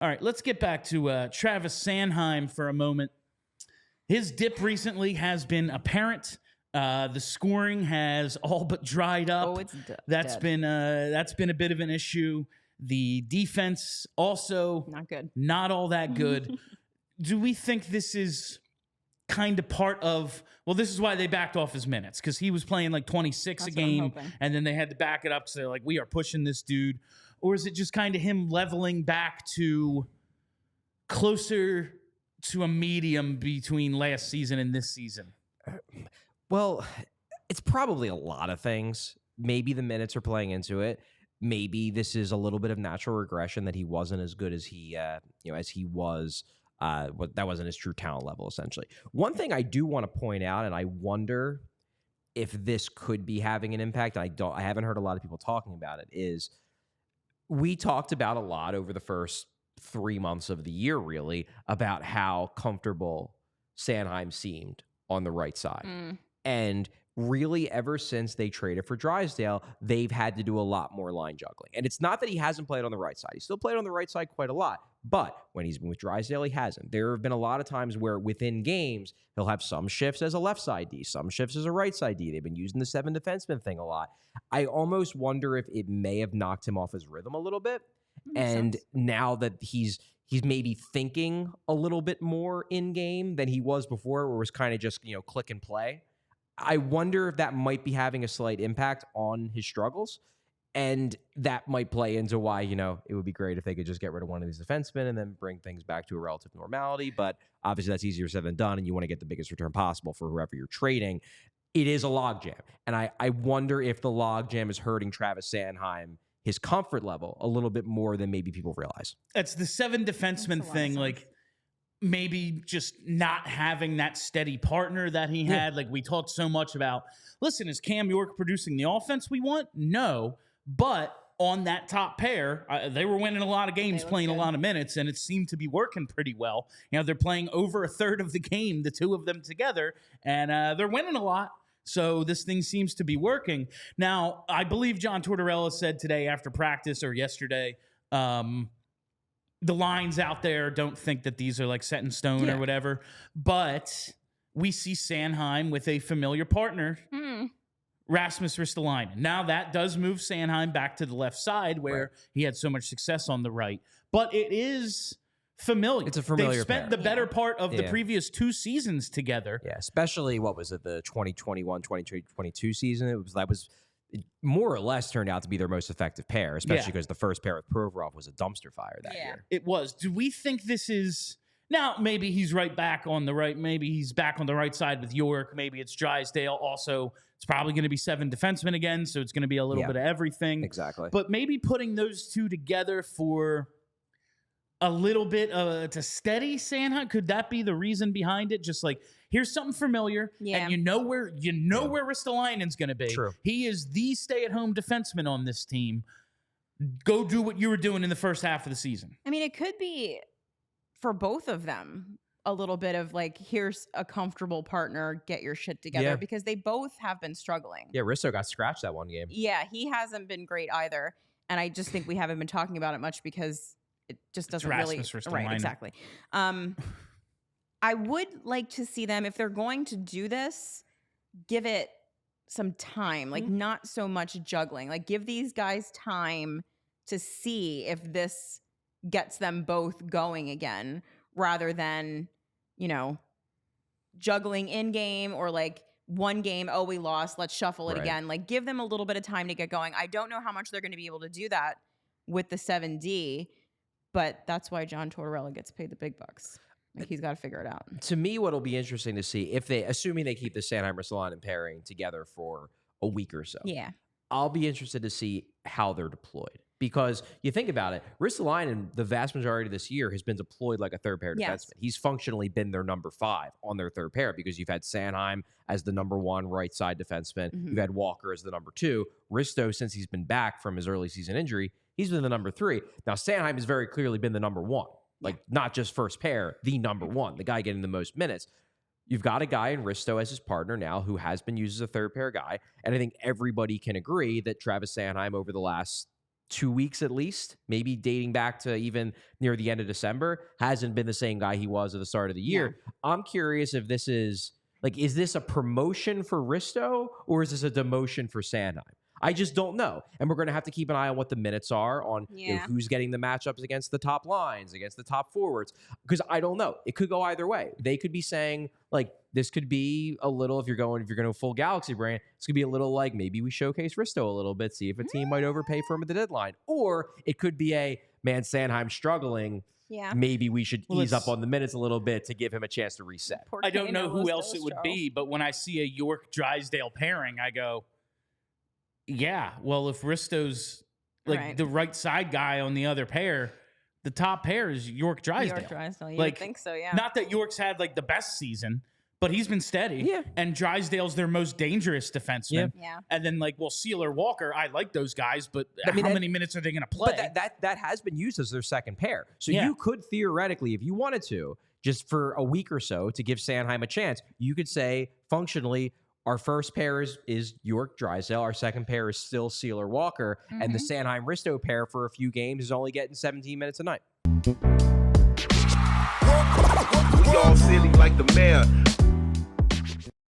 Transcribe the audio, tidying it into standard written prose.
All right, let's get back to Travis Sanheim for a moment. His dip recently has been apparent. The scoring has all but dried up. Oh, it's that's dead. been a bit of an issue. The defense also Not good. not all that good. Do we think this is kind of part of, well, this is why they backed off his minutes, because he was playing like 26 That's a what I'm game, hoping. and then they had to back it up, so they're like, we are pushing this dude. Or is it just kind of him leveling back to closer to a medium between last season and this season? Well, it's probably a lot of things. Maybe the minutes are playing into it. Maybe this is a little bit of natural regression that he wasn't as good as he was. That wasn't his true talent level, essentially. One thing I do want to point out, and I wonder if this could be having an impact, and I haven't heard a lot of people talking about it, is we talked about a lot over the first 3 months of the year, really, about how comfortable Sanheim seemed on the right side. And really, ever since they traded for Drysdale, they've had to do a lot more line juggling. And it's not that he hasn't played on the right side. He still played on the right side quite a lot. But when he's been with Drysdale, he hasn't. There have been a lot of times where within games, he'll have some shifts as a left side D, some shifts as a right side D. They've been using the 7 defenseman thing a lot. I almost wonder if it may have knocked him off his rhythm a little bit. And now that he's maybe thinking a little bit more in game than he was before, where it was kind of just, click and play. I wonder if that might be having a slight impact on his struggles. And that might play into why, it would be great if they could just get rid of one of these defensemen and then bring things back to a relative normality. But obviously that's easier said than done, and you want to get the biggest return possible for whoever you're trading. It is a logjam. And I wonder if the logjam is hurting Travis Sanheim, his comfort level, a little bit more than maybe people realize. It's the 7 defenseman thing, like maybe just not having that steady partner that he had. Like we talked so much about, listen, is Cam York producing the offense we want? No. But on that top pair, they were winning a lot of games, playing a lot of minutes, and it seemed to be working pretty well. They're playing over a third of the game, the two of them together, and they're winning a lot. So this thing seems to be working. Now, I believe John Tortorella said today after practice or yesterday, the lines out there don't think that these are like set in stone or whatever. But we see Sanheim with a familiar partner, Rasmus Ristolainen. Now that does move Sanheim back to the left side where he had so much success on the right. But it is familiar. It's a familiar They've spent pair. the better part of the previous 2 seasons together. Yeah, especially, what was it, the 2021-2022 season? That was more or less turned out to be their most effective pair, especially because the first pair with Provorov was a dumpster fire that year. It was. Do we think this is... Now, maybe he's right back on the right. Maybe he's back on the right side with York. Maybe it's Drysdale. Also, it's probably going to be 7 defensemen again, so it's going to be a little bit of everything. Exactly. But maybe putting those two together for a little bit to steady Sanheim, could that be the reason behind it? Just like, here's something familiar, and you know where Ristolainen's going to be. True. He is the stay-at-home defenseman on this team. Go do what you were doing in the first half of the season. I mean, it could be for both of them a little bit of like, here's a comfortable partner, get your shit together, because they both have been struggling. Yeah, Risto got scratched that one game. Yeah, he hasn't been great either. And I just think we haven't been talking about it much because it just doesn't really... Right, exactly. I would like to see them, if they're going to do this, give it some time, like not so much juggling. Like give these guys time to see if this gets them both going again, rather than, juggling in game or like one game, oh, we lost, let's shuffle it again. Like give them a little bit of time to get going. I don't know how much they're going to be able to do that with the 7D, but that's why John Tortorella gets paid the big bucks. Like he's got to figure it out. To me, what'll be interesting to see, if they, assuming they keep the Sanheim-Ristolainen pairing together for a week or so, I'll be interested to see how they're deployed. Because you think about it, Ristolainen, the vast majority of this year, has been deployed like a third pair defenseman. He's functionally been their number 5 on their third pair, because you've had Sanheim as the number 1 right side defenseman. You've had Walker as the number 2. Risto, since he's been back from his early season injury, he's been the number 3. Now, Sanheim has very clearly been the number 1. Like, not just first pair, the number 1, the guy getting the most minutes. You've got a guy in Risto as his partner now who has been used as a third pair guy. And I think everybody can agree that Travis Sanheim over the last 2 weeks at least, maybe dating back to even near the end of December, hasn't been the same guy he was at the start of the year. Yeah. I'm curious if this is this a promotion for Risto or is this a demotion for Sanheim? I just don't know. And we're going to have to keep an eye on what the minutes are on who's getting the matchups against the top lines, against the top forwards. Because I don't know. It could go either way. They could be saying, this could be a little, if you're going full Galaxy brand, this could be a little maybe we showcase Risto a little bit, see if a team might overpay for him at the deadline. Or it could be Sanheim struggling. Yeah. Maybe we should ease up on the minutes a little bit to give him a chance to reset. I don't know who else it would be, but when I see a York-Drysdale pairing, I go, yeah, well, if Risto's the right side guy on the other pair, the top pair is York-Drysdale. York-Drysdale, you would think so, yeah. Not that York's had the best season, but he's been steady. Yeah. And Drysdale's their most dangerous defenseman. Yeah. And then Sealer, Walker, I like those guys, but how many minutes are they going to play? But that has been used as their second pair. So you could theoretically, if you wanted to, just for a week or so to give Sanheim a chance, you could say functionally, our first pair is York Drysdale. Our second pair is still Sealer Walker. Mm-hmm. And the Sanheim Risto pair for a few games is only getting 17 minutes a night. We all silly like the mayor.